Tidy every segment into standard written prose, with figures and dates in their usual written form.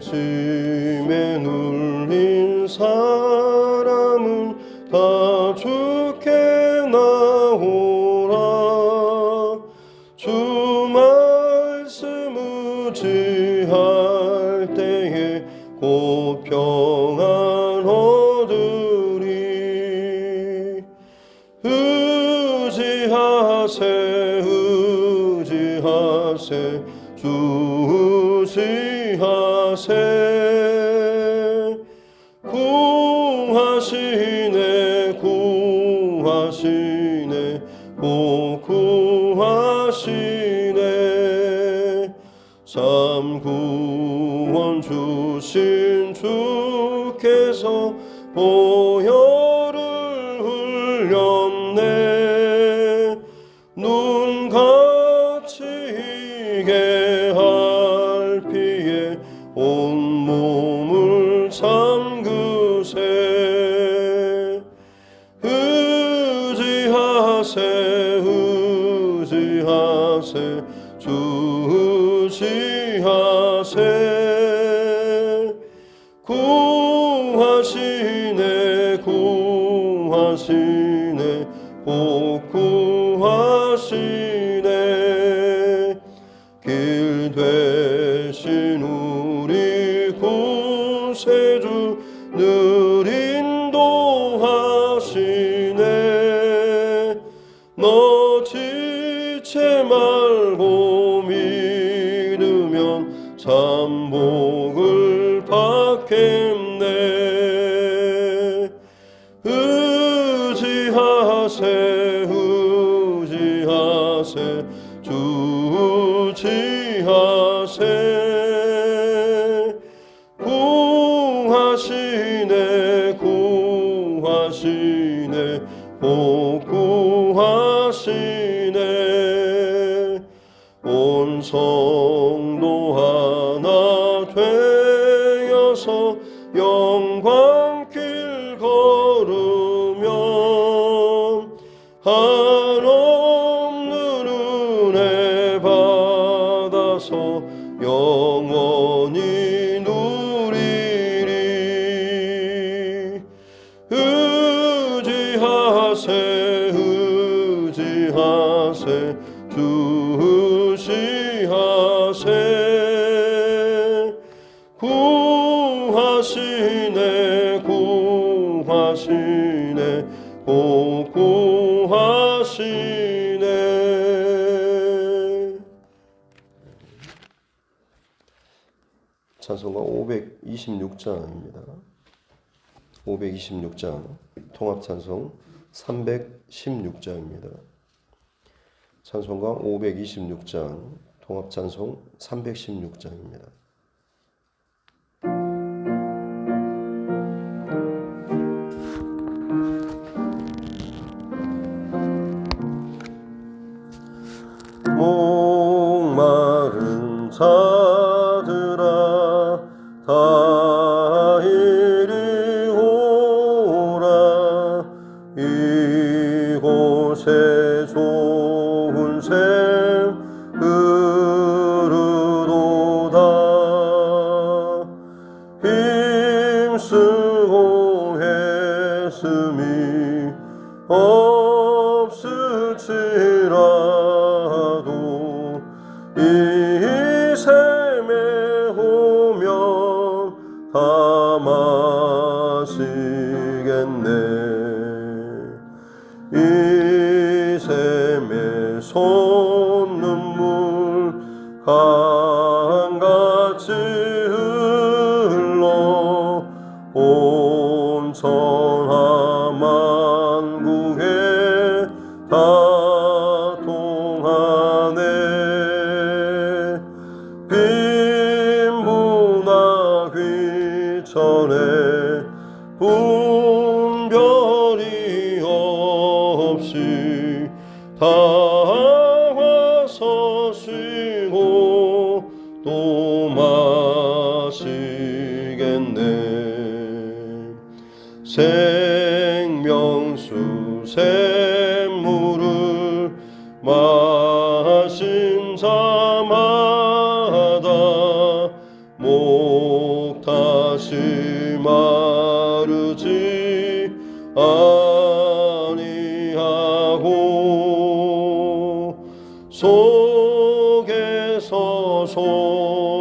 죄짐에 눌린 사람은 다 주께 나오라. 주 말씀 의지할 때에 곧 평안 얻으리. 의지하세 주 의지하세. 구하시네 곧 구하시네. 참 구원 주신 주께서 보혈을 흘렸네. 눈 갇히게 할 피에 온몸을 잠그세. 의지하세 주 의지하세. 구하시네 곧 구하시네. 길 되신 우리 구세주 늘 인도하시네. 너 지체 말고 믿으면 참 복을 받겠네. 의지하세 주 의지하세. 구하시네 곧 구하시네. 온 성도 하나 되어서 영광길 걸으면 한없는 은혜 받아서 영원히 누리리. 의지하세 주 의지하세. 구하시네 곧 구하시네. 찬송가 526장입니다. 526장 통합찬송 316장입니다. 찬송가 526장 통합찬송 316장입니다. 목마른 자들아 다 이리 오라. 이곳에 좋은 샘 흐르도다. 힘쓰고 애씀이 없을지라도 이 샘에 오면 다 마시겠네. 이 샘에 솟는물 강같이 흘러 온 천하 만국에 다 통하네. 빈부나 귀천에 분별이 없이 다 와서 쉬고 또 마시겠네. 생명 샘물을 마신 자마다 목 다시 마르지 아니하고 속에서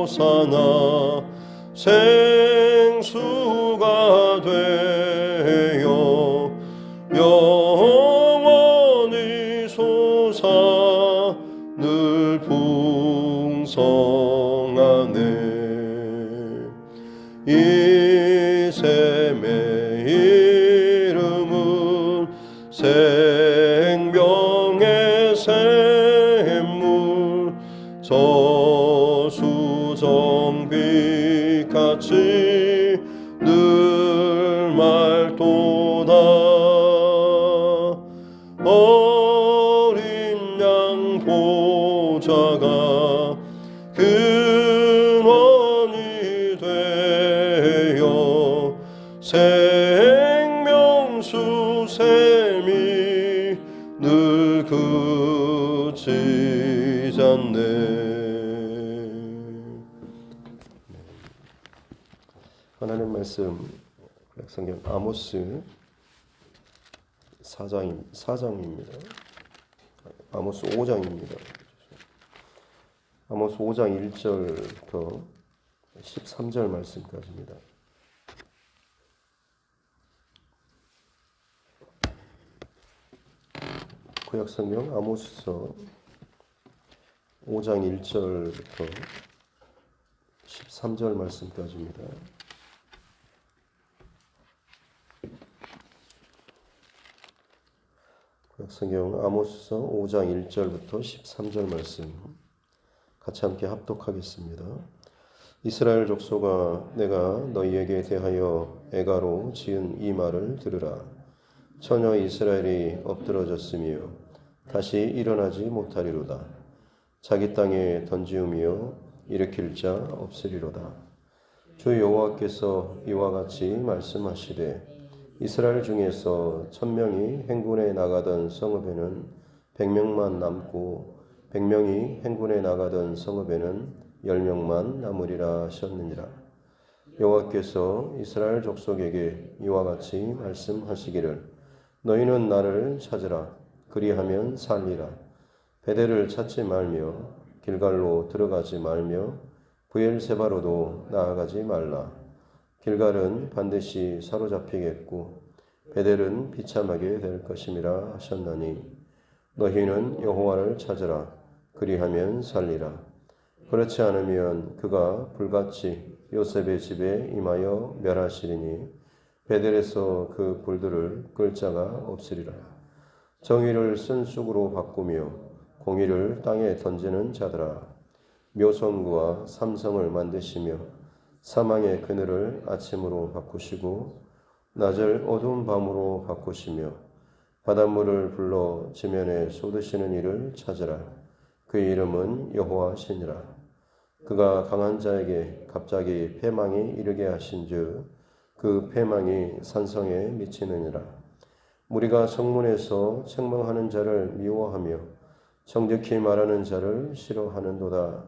솟아나 생수가 되어 영원히 솟아 늘 풍성하네. 이 샘의 이름은 생명의 샘물 저수정빛같이 늘 맑도다. 어린 양 보좌가 근원이 되어 생명수 샘이 늘 그치지 않네. 하나님 말씀 성경 아모스 4장입니다. 아모스 5장입니다. 아모스 5장 1절부터 13절 말씀까지입니다. 구약 성경 아모스서 5장 1절부터 13절 말씀까지입니다. 구약 성경 아모스서 5장 1절부터 13절 말씀 같이 함께 합독하겠습니다. 이스라엘 족속아, 내가 너희에게 대하여 애가로 지은 이 말을 들으라. 처녀 이스라엘이 엎드러졌으며 다시 일어나지 못하리로다. 자기 땅에 던지우며 일으킬 자 없으리로다. 주 여호와께서 이와 같이 말씀하시되 이스라엘 중에서 1000명이 행군에 나가던 성읍에는 100명만 남고 100명이 행군에 나가던 성읍에는 10명만 남으리라 하셨느니라. 여호와께서 이스라엘 족속에게 이와 같이 말씀하시기를 너희는 나를 찾으라. 그리하면 살리라. 베델을 찾지 말며 길갈로 들어가지 말며 브엘세바로도 나아가지 말라. 길갈은 반드시 사로잡히겠고 베델은 비참하게 될 것임이라 하셨나니 너희는 여호와를 찾으라. 그리하면 살리라. 그렇지 않으면 그가 불같이 요셉의 집에 임하여 멸하시리니 베델에서 그 불들을 끌 자가 없으리라. 정의를 쓴 쑥으로 바꾸며 공의를 땅에 던지는 자들아, 묘성구와 삼성을 만드시며 사망의 그늘을 아침으로 바꾸시고 낮을 어두운 밤으로 바꾸시며 바닷물을 불러 지면에 쏟으시는 이를 찾으라. 그의 이름은 여호와시니라. 그가 강한 자에게 갑자기 패망이 이르게 하신즉 그 패망이 산성에 미치느니라. 무리가 성문에서 책망하는 자를 미워하며 정직히 말하는 자를 싫어하는도다.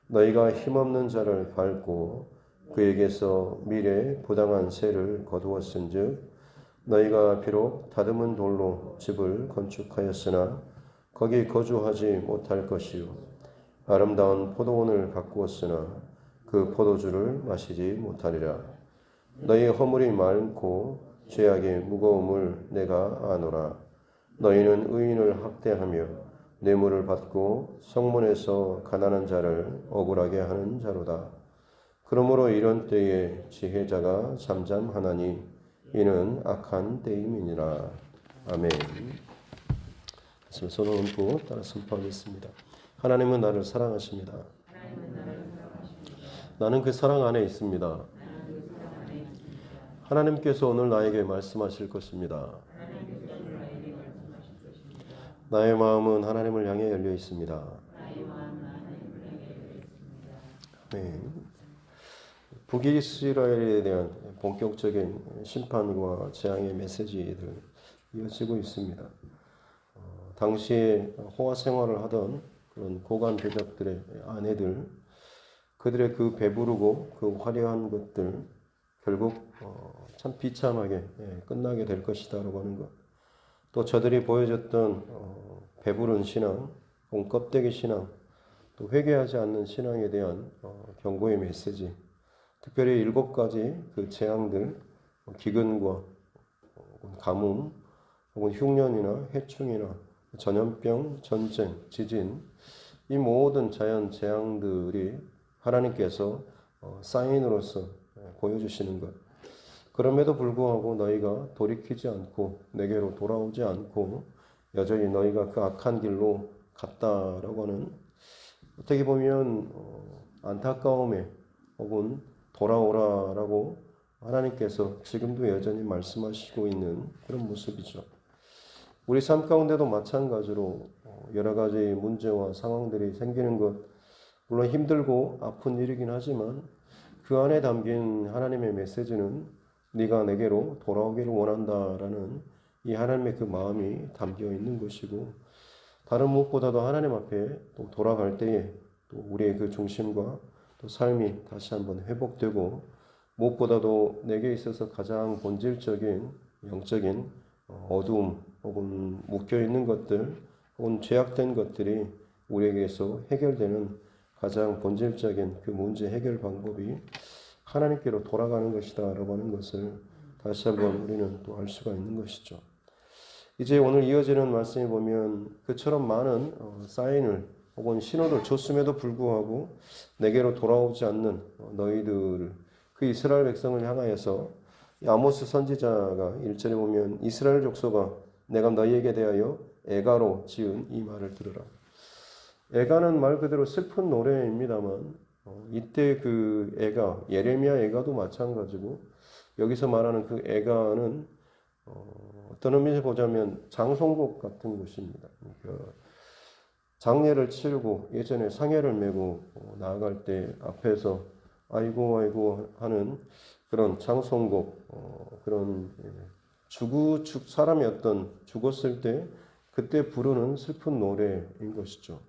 너희가 힘없는 자를 밟고 그에게서 미래 부당한 세를 거두었은즉 너희가 비록 다듬은 돌로 집을 건축하였으나 거기 거주하지 못할 것이요 아름다운 포도원을 가꾸었으나 그 포도주를 마시지 못하리라. 너희 허물이 많고 죄악의 무거움을 내가 아노라. 너희는 의인을 학대하며 뇌물을 받고 성문에서 가난한 자를 억울하게 하는 자로다. 그러므로 이런 때에 지혜자가 잠잠하나니 이는 악한 때임이니라. 아멘. 손을 얹고 따라 선포하겠습니다. 하나님은 나를 사랑하십니다. 나는 그 사랑 안에 있습니다. 하나님께서 오늘 나에게 말씀하실 것입니다. 나의 마음은 하나님을 향해 열려 있습니다. 네. 북이스라엘에 대한 본격적인 심판과 재앙의 메시지들 이어지고 있습니다. 당시에 호화 생활을 하던 그런 고관 대적들의 아내들, 그들의 그 배부르고 그 화려한 것들 결국 참 비참하게 끝나게 될 것이다라고 하는 것. 또 저들이 보여줬던 배부른 신앙, 혹은 껍데기 신앙, 또 회개하지 않는 신앙에 대한 경고의 메시지, 특별히 7가지 그 재앙들, 기근과 가뭄, 혹은 흉년이나 해충이나 전염병, 전쟁, 지진, 이 모든 자연 재앙들이 하나님께서 사인으로서 보여주시는 것. 그럼에도 불구하고 너희가 돌이키지 않고 내게로 돌아오지 않고 여전히 너희가 그 악한 길로 갔다라고 하는, 어떻게 보면 안타까움에 혹은 돌아오라라고 하나님께서 지금도 여전히 말씀하시고 있는 그런 모습이죠. 우리 삶 가운데도 마찬가지로 여러 가지 문제와 상황들이 생기는 것, 물론 힘들고 아픈 일이긴 하지만 그 안에 담긴 하나님의 메시지는 네가 내게로 돌아오기를 원한다라는 이 하나님의 그 마음이 담겨 있는 것이고, 다른 무엇보다도 하나님 앞에 또 돌아갈 때에 또 우리의 그 중심과 또 삶이 다시 한번 회복되고, 무엇보다도 내게 있어서 가장 본질적인 영적인 어두움 혹은 묶여있는 것들 혹은 죄악된 것들이 우리에게서 해결되는 가장 본질적인 그 문제 해결 방법이 하나님께로 돌아가는 것이다 라고 하는 것을 다시 한번 우리는 또 알 수가 있는 것이죠. 이제 오늘 이어지는 말씀에 보면 그처럼 많은 사인을 혹은 신호를 줬음에도 불구하고 내게로 돌아오지 않는 너희들을, 그 이스라엘 백성을 향하여서 아모스 선지자가 1절에 보면 이스라엘 족속아 내가 너희에게 대하여 애가로 지은 이 말을 들으라. 애가는 말 그대로 슬픈 노래입니다만 이때 그 애가, 예레미야 애가도 마찬가지고 여기서 말하는 그 애가는 어떤 의미에서 보자면 장송곡 같은 것입니다. 그러니까 장례를 치르고 예전에 상해를 메고 나아갈 때 앞에서 아이고 아이고 하는 그런 장송곡, 그런 사람이 죽었을 때 그때 부르는 슬픈 노래인 것이죠.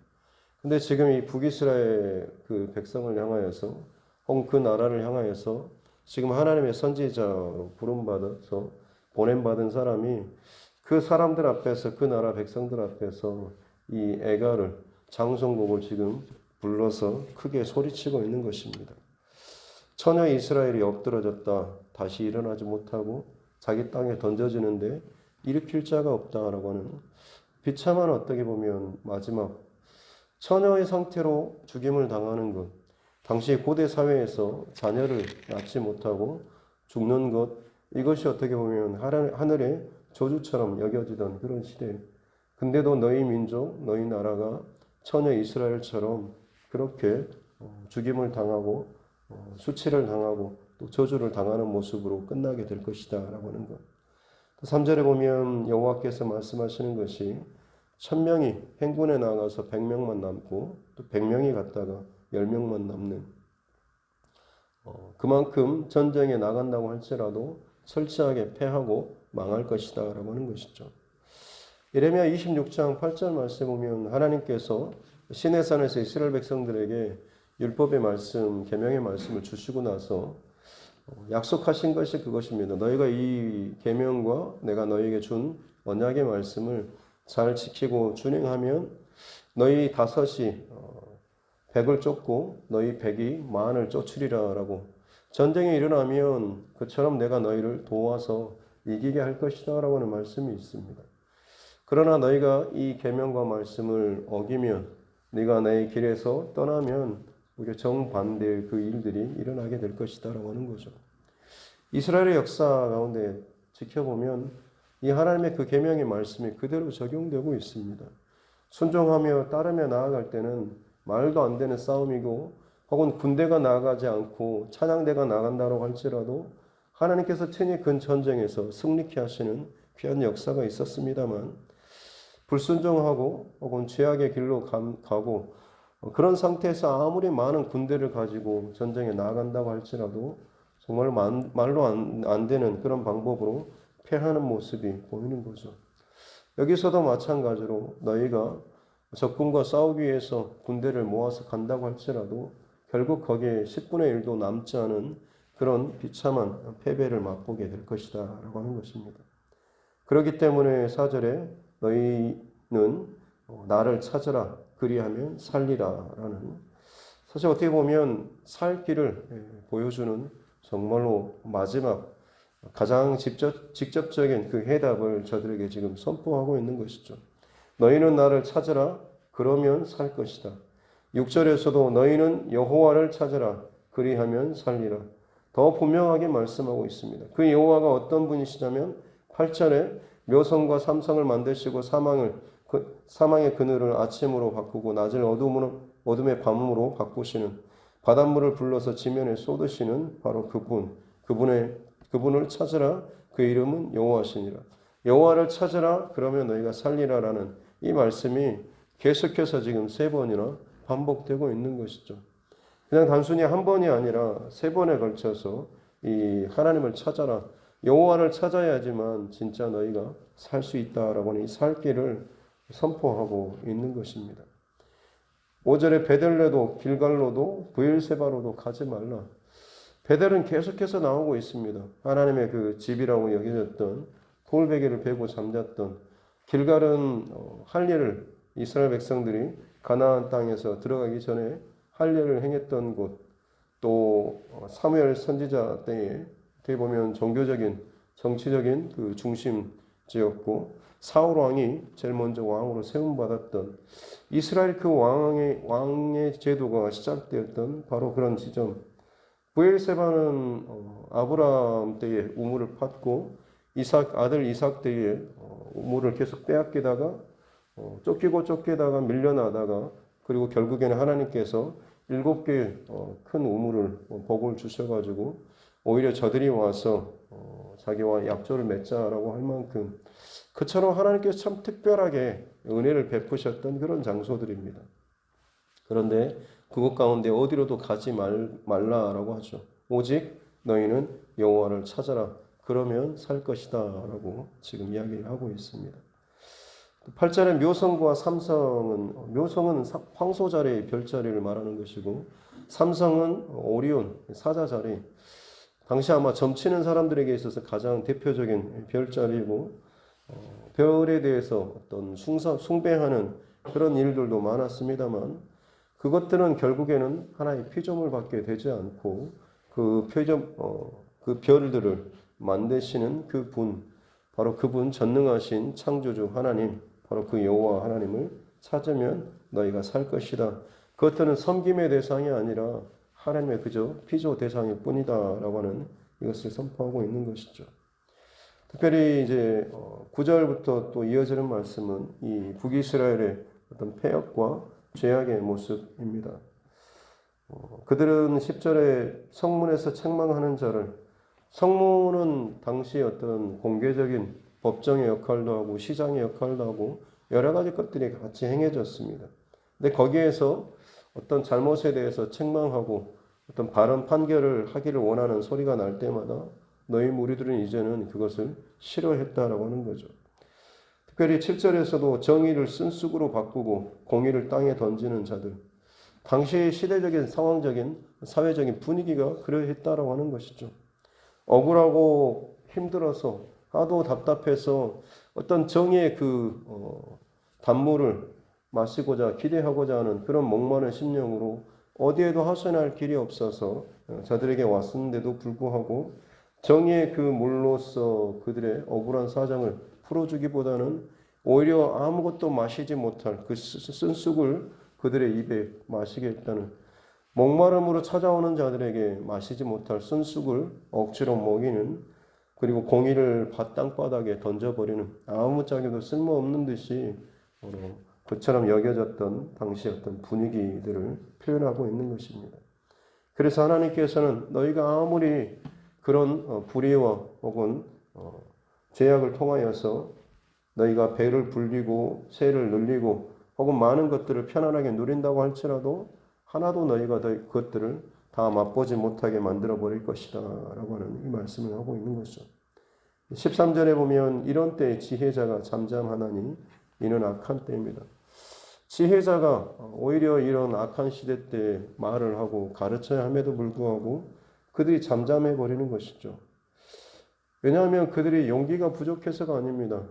근데 지금 이 북이스라엘 그 백성을 향하여서 혹은 그 나라를 향하여서 지금 하나님의 선지자로 부름받아서 보냄받은 사람이 그 사람들 앞에서, 그 나라 백성들 앞에서 이 애가를, 장송곡을 지금 불러서 크게 소리치고 있는 것입니다. 처녀 이스라엘이 엎드러졌다 다시 일어나지 못하고 자기 땅에 던져지는데 일으킬 자가 없다라고 하는 비참한, 어떻게 보면 마지막 처녀의 상태로 죽임을 당하는 것, 당시 고대 사회에서 자녀를 낳지 못하고 죽는 것, 이것이 어떻게 보면 하늘의 저주처럼 여겨지던 그런 시대. 근데도 너희 민족, 너희 나라가 처녀 이스라엘처럼 그렇게 죽임을 당하고 수치를 당하고 또 저주를 당하는 모습으로 끝나게 될 것이다 라고 하는 것. 3절에 보면 여호와께서 말씀하시는 것이 1000명이 행군에 나가서 100명만 남고 또 100명이 갔다가 10명만 남는, 그만큼 전쟁에 나간다고 할지라도 철저하게 패하고 망할 것이다 라고 하는 것이죠. 예레미야 26장 8절 말씀에 보면 하나님께서 시내산에서 이스라엘 백성들에게 율법의 말씀, 계명의 말씀을 주시고 나서 약속하신 것이 그것입니다. 너희가 이 계명과 내가 너희에게 준 언약의 말씀을 잘 지키고 준행하면 너희 5이 100을 쫓고 너희 100이 10,000을 쫓으리라 라고, 전쟁이 일어나면 그처럼 내가 너희를 도와서 이기게 할 것이다 라고 하는 말씀이 있습니다. 그러나 너희가 이 계명과 말씀을 어기면, 네가 내 길에서 떠나면 우리가 정반대의 그 일들이 일어나게 될 것이다 라고 하는 거죠. 이스라엘의 역사 가운데 지켜보면 이 하나님의 그 계명의 말씀이 그대로 적용되고 있습니다. 순종하며 따르며 나아갈 때는 말도 안 되는 싸움이고, 혹은 군대가 나아가지 않고 찬양대가 나간다고 할지라도 하나님께서 친히 그 전쟁에서 승리케 하시는 귀한 역사가 있었습니다만, 불순종하고 혹은 죄악의 길로 가고 그런 상태에서 아무리 많은 군대를 가지고 전쟁에 나아간다고 할지라도 정말 말로 안 되는 그런 방법으로 패하는 모습이 보이는 거죠. 여기서도 마찬가지로 너희가 적군과 싸우기 위해서 군대를 모아서 간다고 할지라도 결국 거기에 10분의 1도 남지 않은 그런 비참한 패배를 맛보게 될 것이다 라고 하는 것입니다. 그렇기 때문에 4절에 너희는 나를 찾으라 그리하면 살리라 라는, 사실 어떻게 보면 살 길을 보여주는 정말로 마지막 가장 직접적인 그 해답을 저들에게 지금 선포하고 있는 것이죠. 너희는 나를 찾으라 그러면 살 것이다. 6절에서도 너희는 여호와를 찾으라 그리하면 살리라. 더 분명하게 말씀하고 있습니다. 그 여호와가 어떤 분이시냐면 8절에 묘성과 삼성을 만드시고 사망의 그늘을 아침으로 바꾸고 낮을 어둠의 밤으로 바꾸시는, 바닷물을 불러서 지면에 쏟으시는 바로 그분을 찾으라. 그 이름은 여호와시니라. 여호와를 찾으라 그러면 너희가 살리라라는 이 말씀이 계속해서 지금 3번이나 반복되고 있는 것이죠. 그냥 단순히 한 번이 아니라 3번에 걸쳐서 이 하나님을 찾아라, 여호와를 찾아야지만 진짜 너희가 살 수 있다라고 하는 이 살 길을 선포하고 있는 것입니다. 5절에 베들레도 길갈로도 브엘세바로도 가지 말라. 베델은 계속해서 나오고 있습니다. 하나님의 그 집이라고 여겨졌던, 돌베개를 베고 잠잤던, 길갈은 할례를 이스라엘 백성들이 가나안 땅에서 들어가기 전에 할례를 행했던 곳, 또 사무엘 선지자 때에 어떻게 보면 종교적인 정치적인 그 중심지였고, 사울 왕이 제일 먼저 왕으로 세움받았던 이스라엘 그 왕의 제도가 시작되었던 바로 그런 지점. 브엘세바는 아브라함 때에 우물을 팠고 아들 이삭 때에 우물을 계속 빼앗기다가 쫓기다가 밀려나다가, 그리고 결국에는 하나님께서 7개의 큰 우물을 복을 주셔가지고 오히려 저들이 와서 자기와 약조를 맺자라고 할 만큼 그처럼 하나님께서 참 특별하게 은혜를 베푸셨던 그런 장소들입니다. 그런데 그것 가운데 어디로도 가지 말라라고 하죠. 오직 너희는 여호와를 찾아라 그러면 살 것이다 라고 지금 이야기를 하고 있습니다. 8절에 묘성과 삼성은, 묘성은 황소자리의 별자리를 말하는 것이고 삼성은 오리온 사자자리, 당시 아마 점치는 사람들에게 있어서 가장 대표적인 별자리이고, 별에 대해서 어떤 숭배하는 그런 일들도 많았습니다만 그것들은 결국에는 하나의 피조물 밖에 되지 않고 그 별들을 만드시는 바로 그분 전능하신 창조주 하나님, 바로 그 여호와 하나님을 찾으면 너희가 살 것이다. 그것들은 섬김의 대상이 아니라 하나님의 그저 피조 대상일 뿐이다라고 하는 이것을 선포하고 있는 것이죠. 특별히 이제 9절부터 또 이어지는 말씀은 이 북이스라엘의 어떤 패역과 죄악의 모습입니다. 그들은 10절에 성문에서 책망하는 자를, 성문은 당시 어떤 공개적인 법정의 역할도 하고 시장의 역할도 하고 여러 가지 것들이 같이 행해졌습니다. 근데 거기에서 어떤 잘못에 대해서 책망하고 어떤 바른 판결을 하기를 원하는 소리가 날 때마다 너희 무리들은 이제는 그것을 싫어했다라고 하는 거죠. 특별히 7절에서도 정의를 쓴쑥으로 바꾸고 공의를 땅에 던지는 자들, 당시의 시대적인 상황적인 사회적인 분위기가 그러했다라고 하는 것이죠. 억울하고 힘들어서 하도 답답해서 어떤 정의의 단물을 마시고자 기대하고자 하는 그런 목마른 심령으로 어디에도 하소연할 길이 없어서 저들에게 왔는데도 불구하고 정의의 그 물로서 그들의 억울한 사정을 풀어주기보다는 오히려 아무것도 마시지 못할 그 쓴쑥을 그들의 입에 마시게 했다는, 목마름으로 찾아오는 자들에게 마시지 못할 쓴쑥을 억지로 먹이는, 그리고 공의를 땅바닥에 던져버리는, 아무짝에도 쓸모없는 듯이 그처럼 여겨졌던 당시 어떤 분위기들을 표현하고 있는 것입니다. 그래서 하나님께서는 너희가 아무리 그런 불의와 혹은 죄악을 통하여서 너희가 배를 불리고 새를 늘리고 혹은 많은 것들을 편안하게 누린다고 할지라도 하나도 너희가 그것들을 다 맛보지 못하게 만들어 버릴 것이다 라고 하는 이 말씀을 하고 있는 것이죠. 13절에 보면 이런 때에 지혜자가 잠잠하나니 이는 악한 때입니다. 지혜자가 오히려 이런 악한 시대 때 말을 하고 가르쳐야 함에도 불구하고 그들이 잠잠해 버리는 것이죠. 왜냐하면 그들이 용기가 부족해서가 아닙니다.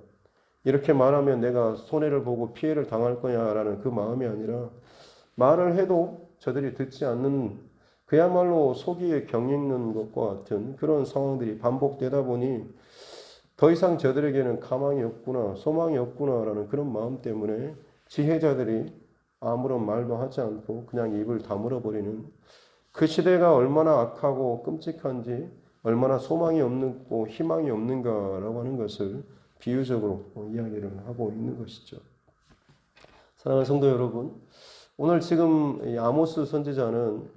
이렇게 말하면 내가 손해를 보고 피해를 당할 거야라는 그 마음이 아니라 말을 해도 저들이 듣지 않는 그야말로 속이에 경읽는 것과 같은 그런 상황들이 반복되다 보니 더 이상 저들에게는 가망이 없구나, 소망이 없구나라는 그런 마음 때문에 지혜자들이 아무런 말도 하지 않고 그냥 입을 다물어 버리는 그 시대가 얼마나 악하고 끔찍한지 얼마나 소망이 없고 희망이 없는가라고 하는 것을 비유적으로 이야기를 하고 있는 것이죠. 사랑하는 성도 여러분, 오늘 지금 이 아모스 선지자는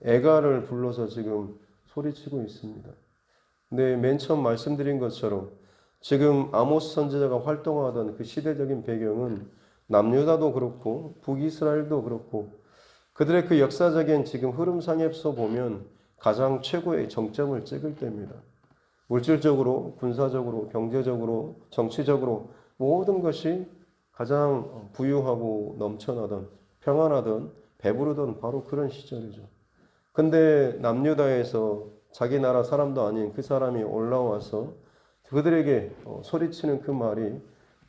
애가를 불러서 지금 소리치고 있습니다. 근데 맨 처음 말씀드린 것처럼 지금 아모스 선지자가 활동하던 그 시대적인 배경은 남유다도 그렇고 북이스라엘도 그렇고 그들의 그 역사적인 지금 흐름상에서 보면 가장 최고의 정점을 찍을 때입니다. 물질적으로, 군사적으로, 경제적으로, 정치적으로 모든 것이 가장 부유하고 넘쳐나던 평안하던 배부르던 바로 그런 시절이죠. 근데 남유다에서 자기 나라 사람도 아닌 그 사람이 올라와서 그들에게 소리치는 그 말이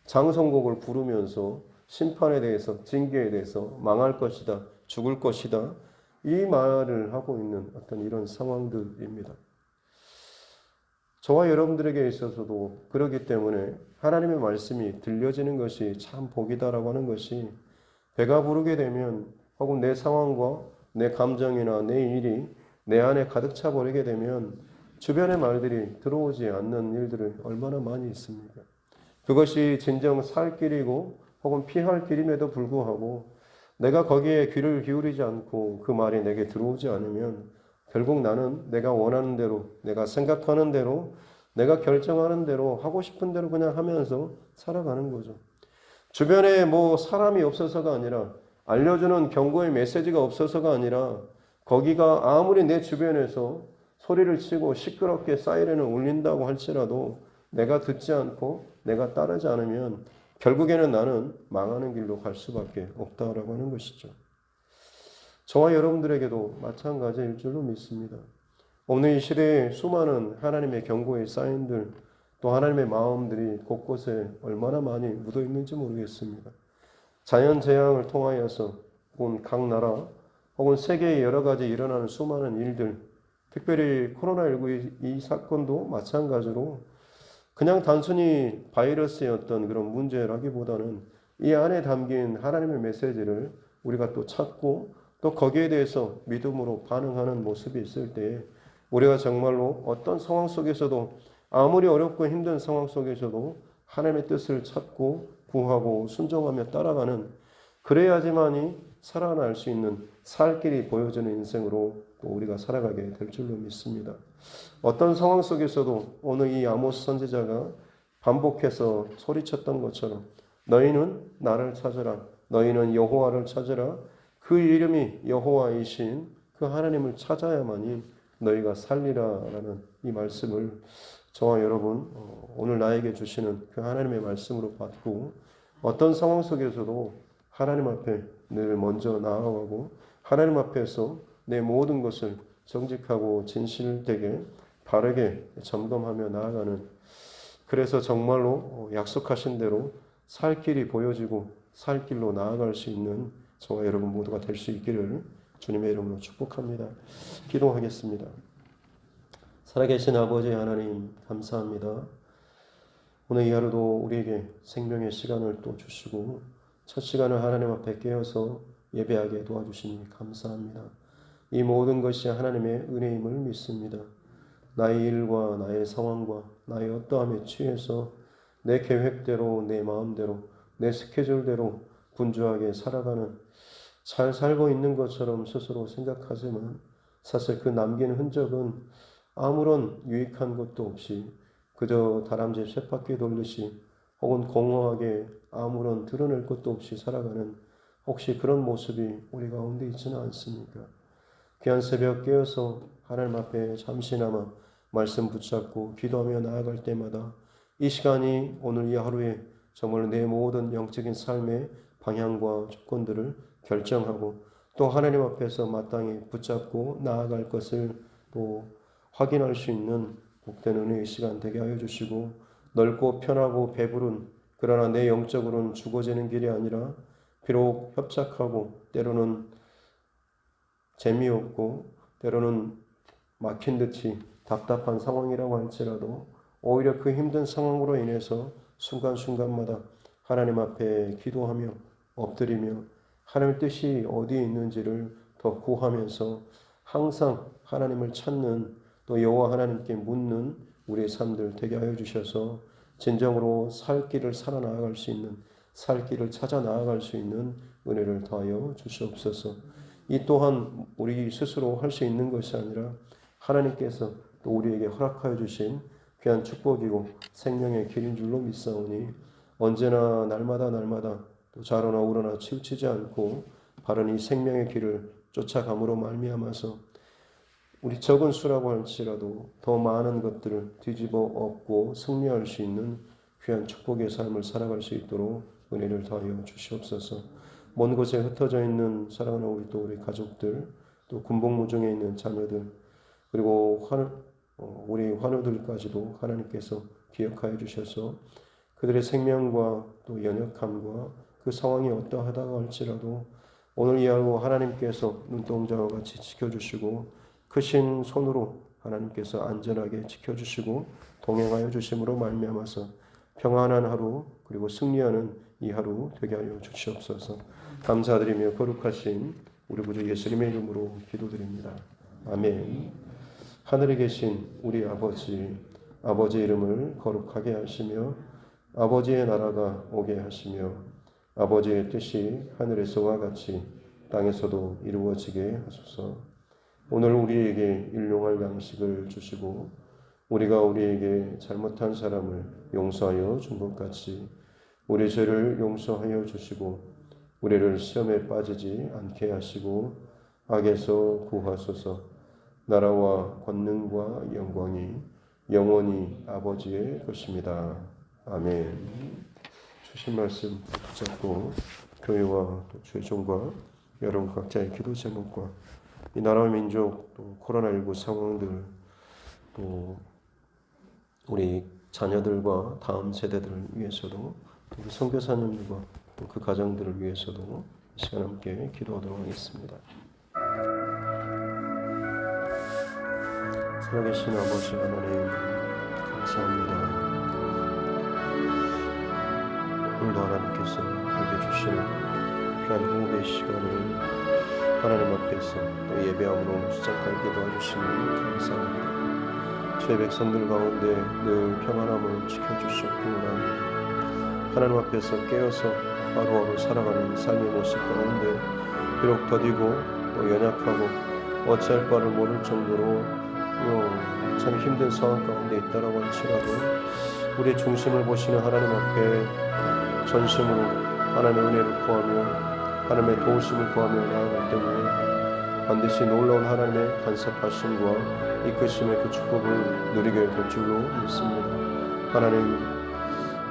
장성곡을 부르면서 심판에 대해서, 징계에 대해서 망할 것이다, 죽을 것이다 이 말을 하고 있는 어떤 이런 상황들입니다. 저와 여러분들에게 있어서도 그렇기 때문에 하나님의 말씀이 들려지는 것이 참 복이다라고 하는 것이 배가 부르게 되면 혹은 내 상황과 내 감정이나 내 일이 내 안에 가득 차 버리게 되면 주변의 말들이 들어오지 않는 일들이 얼마나 많이 있습니까? 그것이 진정 살 길이고 혹은 피할 길임에도 불구하고 내가 거기에 귀를 기울이지 않고 그 말이 내게 들어오지 않으면 결국 나는 내가 원하는 대로, 내가 생각하는 대로, 내가 결정하는 대로, 하고 싶은 대로 그냥 하면서 살아가는 거죠. 주변에 뭐 사람이 없어서가 아니라 알려주는 경고의 메시지가 없어서가 아니라 거기가 아무리 내 주변에서 소리를 치고 시끄럽게 사이렌을 울린다고 할지라도 내가 듣지 않고 내가 따르지 않으면 결국에는 나는 망하는 길로 갈 수밖에 없다라고 하는 것이죠. 저와 여러분들에게도 마찬가지일 줄로 믿습니다. 오늘 이 시대에 수많은 하나님의 경고의 사인들 또 하나님의 마음들이 곳곳에 얼마나 많이 묻어 있는지 모르겠습니다. 자연재앙을 통하여서 혹은 각 나라 혹은 세계에 여러 가지 일어나는 수많은 일들 특별히 코로나19 이 사건도 마찬가지로 그냥 단순히 바이러스의 어떤 그런 문제라기보다는 이 안에 담긴 하나님의 메시지를 우리가 또 찾고 또 거기에 대해서 믿음으로 반응하는 모습이 있을 때에 우리가 정말로 어떤 상황 속에서도 아무리 어렵고 힘든 상황 속에서도 하나님의 뜻을 찾고 구하고 순종하며 따라가는 그래야지만이 살아날 수 있는 살 길이 보여지는 인생으로 또 우리가 살아가게 될 줄로 믿습니다. 어떤 상황 속에서도 오늘 이 아모스 선지자가 반복해서 소리쳤던 것처럼 너희는 나를 찾으라. 너희는 여호와를 찾으라. 그 이름이 여호와이신 그 하나님을 찾아야만이 너희가 살리라라는 이 말씀을 저와 여러분 오늘 나에게 주시는 그 하나님의 말씀으로 받고 어떤 상황 속에서도 하나님 앞에 늘 먼저 나아가고 하나님 앞에서 내 모든 것을 정직하고 진실되게 바르게 점검하며 나아가는 그래서 정말로 약속하신 대로 살 길이 보여지고 살 길로 나아갈 수 있는 저와 여러분 모두가 될 수 있기를 주님의 이름으로 축복합니다. 기도하겠습니다. 살아계신 아버지 하나님 감사합니다. 오늘 이 하루도 우리에게 생명의 시간을 또 주시고 첫 시간을 하나님 앞에 깨어서 예배하게 도와주시니 감사합니다. 이 모든 것이 하나님의 은혜임을 믿습니다. 나의 일과 나의 상황과 나의 어떠함에 취해서 내 계획대로 내 마음대로 내 스케줄대로 분주하게 살아가는 잘 살고 있는 것처럼 스스로 생각하지만 사실 그 남긴 흔적은 아무런 유익한 것도 없이 그저 다람쥐 쳇바퀴 돌듯이 혹은 공허하게 아무런 드러낼 것도 없이 살아가는 혹시 그런 모습이 우리 가운데 있지는 않습니까? 귀한 새벽 깨어서 하나님 앞에 잠시나마 말씀 붙잡고 기도하며 나아갈 때마다 이 시간이 오늘 이 하루에 정말 내 모든 영적인 삶의 방향과 조건들을 결정하고 또 하나님 앞에서 마땅히 붙잡고 나아갈 것을 또 확인할 수 있는 복된 은혜의 시간 되게 하여 주시고, 넓고 편하고 배부른, 그러나 내 영적으로는 죽어지는 길이 아니라 비록 협착하고 때로는 재미없고 때로는 막힌 듯이 답답한 상황이라고 할지라도 오히려 그 힘든 상황으로 인해서 순간순간마다 하나님 앞에 기도하며 엎드리며 하나님의 뜻이 어디에 있는지를 더 구하면서 항상 하나님을 찾는, 또 여호와 하나님께 묻는 우리의 삶들 되게 하여 주셔서 진정으로 살 길을 살아나갈 수 있는, 살 길을 찾아 나아갈 수 있는 은혜를 더하여 주시옵소서. 이 또한 우리 스스로 할 수 있는 것이 아니라 하나님께서 또 우리에게 허락하여 주신 귀한 축복이고 생명의 길인 줄로 믿사오니, 언제나 날마다 또 자로나 우러나 치우치지 않고 바른 이 생명의 길을 쫓아감으로 말미암아서 우리 적은 수라고 할지라도 더 많은 것들을 뒤집어 엎고 승리할 수 있는 귀한 축복의 삶을 살아갈 수 있도록 은혜를 더하여 주시옵소서. 먼 곳에 흩어져 있는 사랑하는 우리 가족들, 또 군복무중에 있는 자녀들, 그리고 우리 환우들까지도 하나님께서 기억하여 주셔서 그들의 생명과 또 연약함과 그 상황이 어떠하다고 할지라도 오늘 이 하루 하나님께서 눈동자와 같이 지켜주시고 크신 손으로 하나님께서 안전하게 지켜주시고 동행하여 주심으로 말미암아서 평안한 하루, 그리고 승리하는 이 하루 되게 하여 주시옵소서. 감사드리며 거룩하신 우리 구주 예수님의 이름으로 기도드립니다. 아멘. 하늘에 계신 우리 아버지, 아버지의 이름을 거룩하게 하시며 아버지의 나라가 오게 하시며 아버지의 뜻이 하늘에서와 같이 땅에서도 이루어지게 하소서. 오늘 우리에게 일용할 양식을 주시고 우리가 우리에게 잘못한 사람을 용서하여 준 것 같이 우리 죄를 용서하여 주시고 우리를 시험에 빠지지 않게 하시고 악에서 구하소서. 나라와 권능과 영광이 영원히 아버지의 것입니다. 아멘. 주신 말씀 붙잡고 교회와 죄종과 여러분 각자의 기도 제목과 이 나라와 민족, 또 코로나19 상황들, 또 우리 자녀들과 다음 세대들을 위해서도, 또 우리 선교사님들과 또 그 가정들을 위해서도 이 시간 함께 기도하도록 하겠습니다. 살아계신 아버지 하나님, 감사합니다. 오늘도 하나님께서 우리에게 주시는 귀한 호흡의 시간을 하나님 앞에서 또 예배함으로 시작하게 도와주시니 감사합니다. 주의 백성들 가운데 늘 평안함을 지켜주셨기 원합니다. 하나님 앞에서 깨어서 하루하루 살아가는 삶의 모습 가운데 비록 더디고 또 연약하고 어찌할 바를 모를 정도로 참 힘든 상황 가운데 있다라고 할지라도 우리의 중심을 보시는 하나님 앞에 전심으로 하나님의 은혜를 구하며 하나님의 도우심을 구하며 나아갈 때에 반드시 놀라운 하나님의 간섭하심과 이끄심의 그 축복을 누리게 될 줄로 믿습니다. 하나님,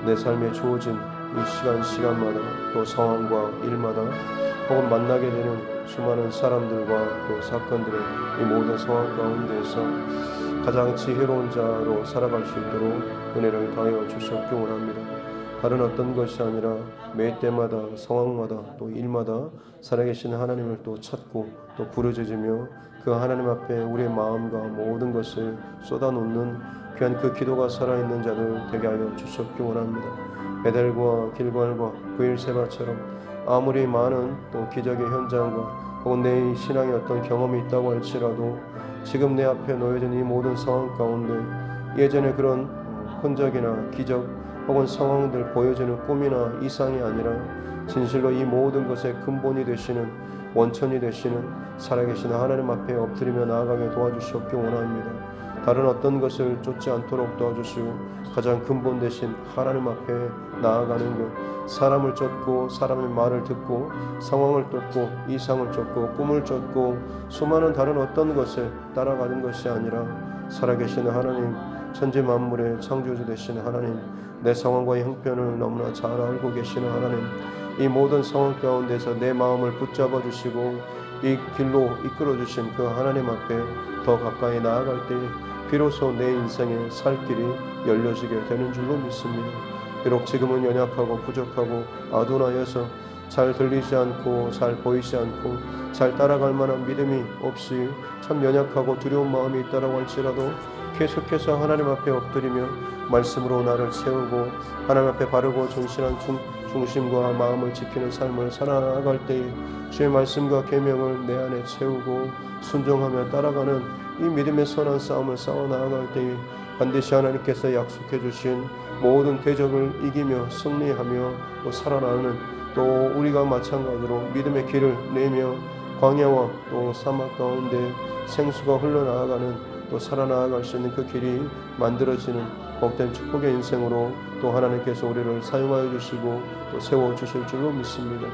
내 삶에 주어진 이 시간마다 또 상황과 일마다 혹은 만나게 되는 수많은 사람들과 또 사건들의 이 모든 상황 가운데에서 가장 지혜로운 자로 살아갈 수 있도록 은혜를 더하여 주셨기 원합니다. 다른 어떤 것이 아니라 매 때마다 상황마다 또 일마다 살아계신 하나님을 또 찾고 또 부르짖으며 그 하나님 앞에 우리의 마음과 모든 것을 쏟아놓는 귀한 그 기도가 살아있는 자들 되게 하여 주셨기 원합니다. 베델과 길갈과 그 일세바처럼 아무리 많은 또 기적의 현장과 혹은 내 신앙의 어떤 경험이 있다고 할지라도 지금 내 앞에 놓여진 이 모든 상황 가운데 예전에 그런 흔적이나 기적 혹은 상황들 보여지는 꿈이나 이상이 아니라 진실로 이 모든 것의 근본이 되시는 원천이 되시는 살아계신 하나님 앞에 엎드리며 나아가게 도와주시옵기 원합니다. 다른 어떤 것을 쫓지 않도록 도와주시고 가장 근본 되신 하나님 앞에 나아가는 것, 사람을 쫓고 사람의 말을 듣고 상황을 쫓고 이상을 쫓고 꿈을 쫓고 수많은 다른 어떤 것을 따라가는 것이 아니라 살아계시는 하나님, 천지 만물의 창조주 되시는 하나님, 내 상황과의 형편을 너무나 잘 알고 계시는 하나님, 이 모든 상황 가운데서 내 마음을 붙잡아 주시고 이 길로 이끌어 주신 그 하나님 앞에 더 가까이 나아갈 때 비로소 내 인생의 살 길이 열려지게 되는 줄로 믿습니다. 비록 지금은 연약하고 부족하고 아둔하여서 잘 들리지 않고 잘 보이지 않고 잘 따라갈 만한 믿음이 없이 참 연약하고 두려운 마음이 있다라고 할지라도 계속해서 하나님 앞에 엎드리며 말씀으로 나를 채우고 하나님 앞에 바르고 존실한 중심과 마음을 지키는 삶을 살아나갈 때에 주의 말씀과 계명을 내 안에 채우고 순종하며 따라가는 이 믿음의 선한 싸움을 싸워 나아갈 때에 반드시 하나님께서 약속해 주신 모든 대적을 이기며 승리하며 또 살아나는, 또 우리가 마찬가지로 믿음의 길을 내며 광야와 또 사막 가운데 생수가 흘러나아가는 또 살아나아갈 수 있는 그 길이 만들어지는 복된 축복의 인생으로 또 하나님께서 우리를 사용하여 주시고 또 세워주실 줄로 믿습니다.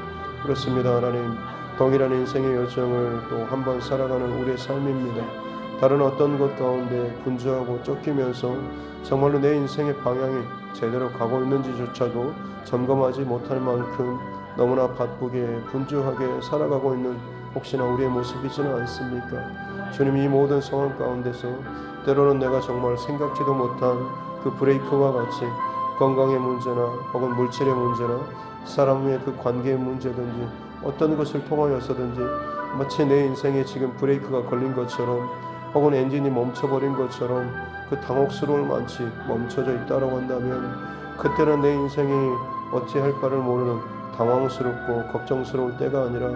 그렇습니다. 하나님, 동일한 인생의 여정을 또 한 번 살아가는 우리의 삶입니다. 다른 어떤 것 가운데 분주하고 쫓기면서 정말로 내 인생의 방향이 제대로 가고 있는지조차도 점검하지 못할 만큼 너무나 바쁘게 분주하게 살아가고 있는 혹시나 우리의 모습이지는 않습니까? 주님, 이 모든 상황 가운데서 때로는 내가 정말 생각지도 못한 그 브레이크와 같이 건강의 문제나 혹은 물질의 문제나 사람의 그 관계의 문제든지 어떤 것을 통하여서든지 마치 내 인생에 지금 브레이크가 걸린 것처럼 혹은 엔진이 멈춰버린 것처럼 그 당혹스러울 만치 멈춰져 있다고 한다면 그때는 내 인생이 어찌할 바를 모르는 당황스럽고 걱정스러울 때가 아니라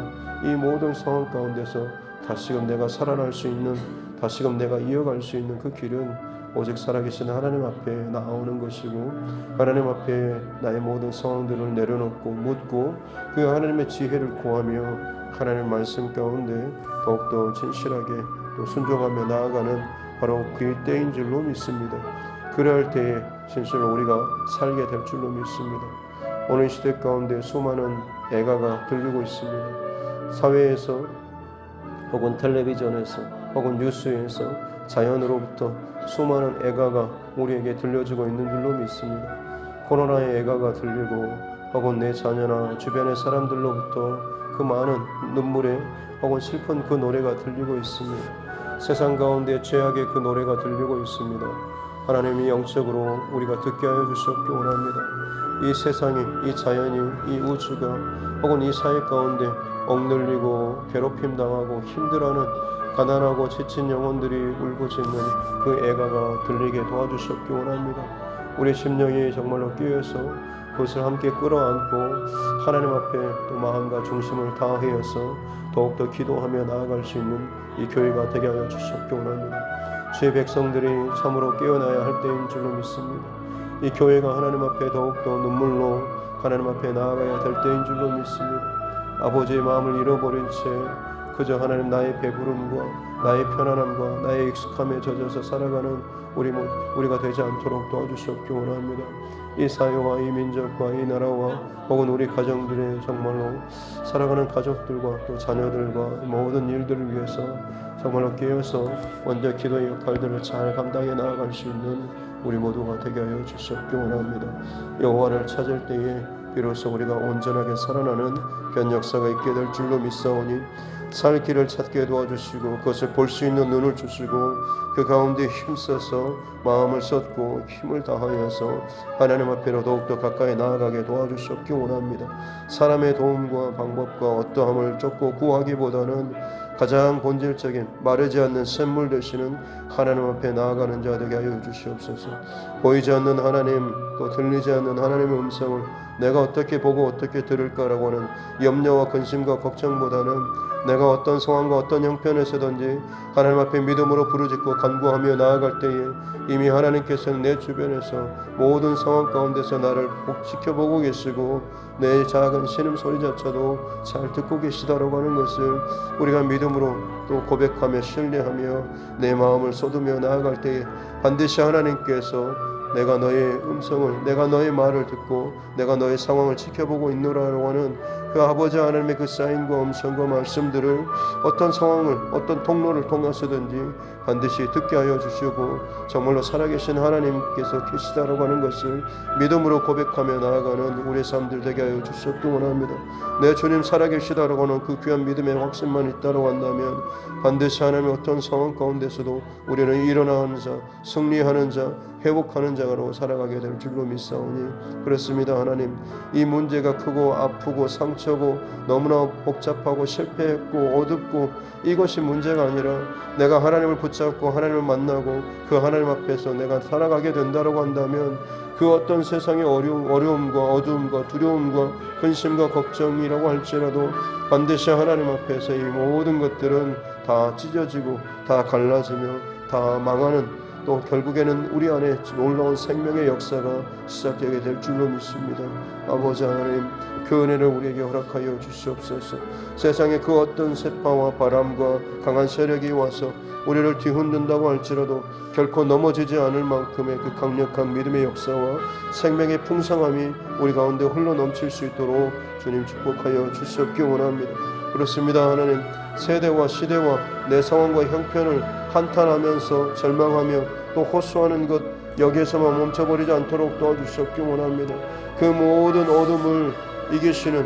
이 모든 상황 가운데서 다시금 내가 살아날 수 있는, 다시금 내가 이어갈 수 있는 그 길은 오직 살아계신 하나님 앞에 나오는 것이고 하나님 앞에 나의 모든 상황들을 내려놓고 묻고 그 하나님의 지혜를 구하며 하나님의 말씀 가운데 더욱더 진실하게 또 순종하며 나아가는 바로 그 때인 줄로 믿습니다. 그럴 때에 진실로 우리가 살게 될 줄로 믿습니다. 오늘 시대 가운데 수많은 애가가 들리고 있습니다. 사회에서 혹은 텔레비전에서 혹은 뉴스에서 자연으로부터 수많은 애가가 우리에게 들려지고 있는 줄로 믿습니다. 코로나의 애가가 들리고 혹은 내 자녀나 주변의 사람들로부터 그 많은 눈물의 혹은 슬픈 그 노래가 들리고 있습니다. 세상 가운데 죄악의 그 노래가 들리고 있습니다. 하나님이 영적으로 우리가 듣게 하여 주시옵기 원합니다. 이 세상이, 이 자연이, 이 우주가 혹은 이 사회 가운데 억눌리고 괴롭힘 당하고 힘들어하는 가난하고 지친 영혼들이 울부짖는 그 애가가 들리게 도와주시옵기 원합니다. 우리 심령이 정말로 끼어서 그것을 함께 끌어안고 하나님 앞에 또 마음과 중심을 다하여서 더욱더 기도하며 나아갈 수 있는 이 교회가 되게 하여 주시옵기 원합니다. 주의 백성들이 참으로 깨어나야 할 때인 줄로 믿습니다. 이 교회가 하나님 앞에 더욱더 눈물로 하나님 앞에 나아가야 될 때인 줄로 믿습니다. 아버지의 마음을 잃어버린 채 그저 하나님 나의 배부름과 나의 편안함과 나의 익숙함에 젖어서 살아가는 우리가 되지 않도록 도와주시옵기 원합니다. 이 사회와 이 민족과 이 나라와 혹은 우리 가정들의 정말로 살아가는 가족들과 또 자녀들과 모든 일들을 위해서 정말로 깨어서 먼저 기도의 역할들을 잘 감당해 나아갈 수 있는 우리 모두가 되게 하여 주시옵기 원합니다. 여호와를 찾을 때에 비로소 우리가 온전하게 살아나는 변 역사가 있게 될 줄로 믿사오니 살 길을 찾게 도와주시고 그것을 볼 수 있는 눈을 주시고 그 가운데 힘써서 마음을 쏟고 힘을 다하여서 하나님 앞에로 더욱더 가까이 나아가게 도와주시옵기 원합니다. 사람의 도움과 방법과 어떠함을 쫓고 구하기보다는 가장 본질적인 마르지 않는 샘물 되시는 하나님 앞에 나아가는 자 되게 하여 주시옵소서. 보이지 않는 하나님, 또 들리지 않는 하나님의 음성을 내가 어떻게 보고 어떻게 들을까라고 하는 염려와 근심과 걱정보다는 내가 어떤 상황과 어떤 형편에서든지 하나님 앞에 믿음으로 부르짖고 간구하며 나아갈 때에 이미 하나님께서는 내 주변에서 모든 상황 가운데서 나를 지켜보고 계시고 내 작은 신음소리조차도 잘 듣고 계시다라고 하는 것을 우리가 믿음으로 믿음으로 또 고백하며 신뢰하며 내 마음을 쏟으며 나아갈 때에 반드시 하나님께서 내가 너의 음성을, 내가 너의 말을 듣고 내가 너의 상황을 지켜보고 있노라고 하는 그 아버지 하나님의 그 사인과 음성과 말씀들을 어떤 상황을, 어떤 통로를 통해서든지 반드시 듣게 하여 주시고 정말로 살아계신 하나님께서 계시다라고 하는 것을 믿음으로 고백하며 나아가는 우리의 삶들 되게 하여 주시옵기 원합니다. 내 주님 살아계시다라고 하는 그 귀한 믿음의 확신만 있다라고 한다면 반드시 하나님의 어떤 상황 가운데서도 우리는 일어나는 자, 승리하는 자, 회복하는 자로 살아가게 될 줄로 믿사오니 그렇습니다. 하나님, 이 문제가 크고 아프고 상처고 너무나 복잡하고 실패했고 어둡고 이것이 문제가 아니라 내가 하나님을 붙잡고 하나님을 만나고 그 하나님 앞에서 내가 살아가게 된다라고 한다면 그 어떤 세상의 어려움과 어두움과 두려움과 근심과 걱정이라고 할지라도 반드시 하나님 앞에서 이 모든 것들은 다 찢어지고 다 갈라지며 다 망하는, 또 결국에는 우리 안에 놀라운 생명의 역사가 시작되게 될 줄로 믿습니다. 아버지 하나님, 그 은혜를 우리에게 허락하여 주시옵소서. 세상에 그 어떤 세파와 바람과 강한 세력이 와서 우리를 뒤흔든다고 할지라도 결코 넘어지지 않을 만큼의 그 강력한 믿음의 역사와 생명의 풍성함이 우리 가운데 흘러 넘칠 수 있도록 주님 축복하여 주시옵기 원합니다. 그렇습니다. 하나님, 세대와 시대와 내 상황과 형편을 한탄하면서 절망하며 또 호소하는 것 여기에서만 멈춰버리지 않도록 도와주시옵기 원합니다. 그 모든 어둠을 이기시는,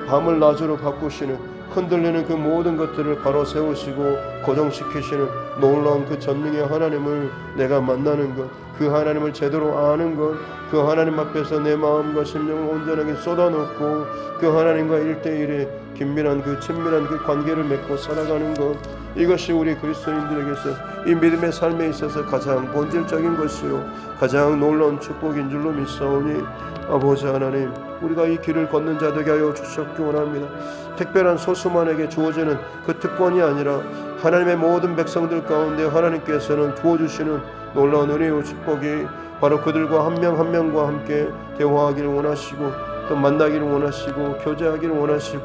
밤을 낮으로 바꾸시는, 흔들리는 그 모든 것들을 바로 세우시고 고정시키시는 놀라운 그 전능의 하나님을 내가 만나는 것, 그 하나님을 제대로 아는 것, 그 하나님 앞에서 내 마음과 심령을 온전하게 쏟아놓고 그 하나님과 1대1의 긴밀한 그 친밀한 그 관계를 맺고 살아가는 것, 이것이 우리 그리스도인들에게서 이 믿음의 삶에 있어서 가장 본질적인 것이요 가장 놀라운 축복인 줄로 믿사오니 아버지 하나님, 우리가 이 길을 걷는 자 되게 하여 주시옵기 원합니다. 특별한 소수만에게 주어지는 그 특권이 아니라 하나님의 모든 백성들 가운데 하나님께서는 주어주시는 놀라운 은혜와 축복이 바로 그들과 한 명 한 명과 함께 대화하기를 원하시고 또 만나기를 원하시고 교제하기를 원하시고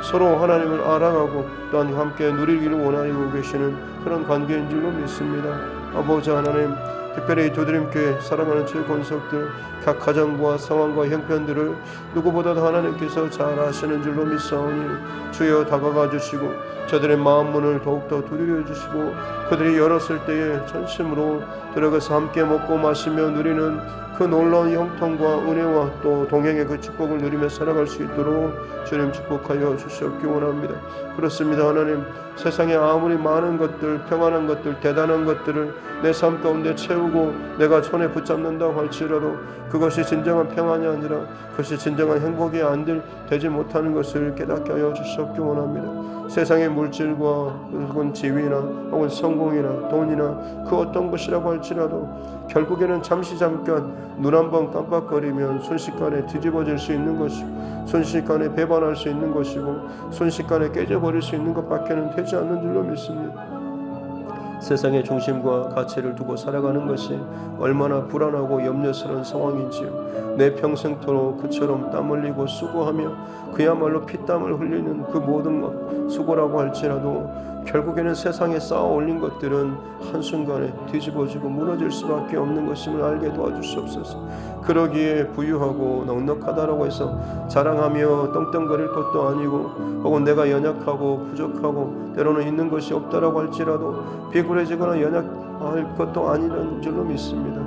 서로 하나님을 알아가고 또한 함께 누리기를 원하고 계시는 그런 관계인 줄로 믿습니다. 아버지 하나님, 특별히 두드림교회 사랑하는 주의 권속들 각 가정과 상황과 형편들을 누구보다도 하나님께서 잘 아시는 줄로 믿사오니 주여 다가가 주시고 저들의 마음 문을 더욱더 두드려 주시고 그들이 열었을 때에 전심으로 들어가서 함께 먹고 마시며 누리는 그 놀라운 형통과 은혜와 또 동행의 그 축복을 누리며 살아갈 수 있도록 주님 축복하여 주시옵기 원합니다. 그렇습니다. 하나님, 세상에 아무리 많은 것들, 평안한 것들, 대단한 것들을 내 삶 가운데 채우고 내가 손에 붙잡는다고 할지라도 그것이 진정한 평안이 아니라 그것이 진정한 행복이 되지 못하는 것을 깨닫게 하여 주시옵기 원합니다. 세상의 물질과 혹은 지위나 혹은 성공이나 돈이나 그 어떤 것이라고 할지라도 결국에는 잠깐 눈 한번 깜빡거리면 순식간에 뒤집어질 수 있는 것이고 순식간에 배반할 수 있는 것이고 순식간에 깨져버릴 수 있는 것밖에는 되지 않는 줄로 믿습니다. 세상의 중심과 가치를 두고 살아가는 것이 얼마나 불안하고 염려스러운 상황인지요. 내 평생토록 그처럼 땀 흘리고 수고하며 그야말로 피땀을 흘리는 그 모든 것, 수고라고 할지라도 결국에는 세상에 쌓아 올린 것들은 한순간에 뒤집어지고 무너질 수밖에 없는 것임을 알게 도와주시옵소서. 그러기에 부유하고 넉넉하다라고 해서 자랑하며 떵떵거릴 것도 아니고 혹은 내가 연약하고 부족하고 때로는 있는 것이 없다라고 할지라도 비굴해지거나 연약할 것도 아니라는 줄로 믿습니다.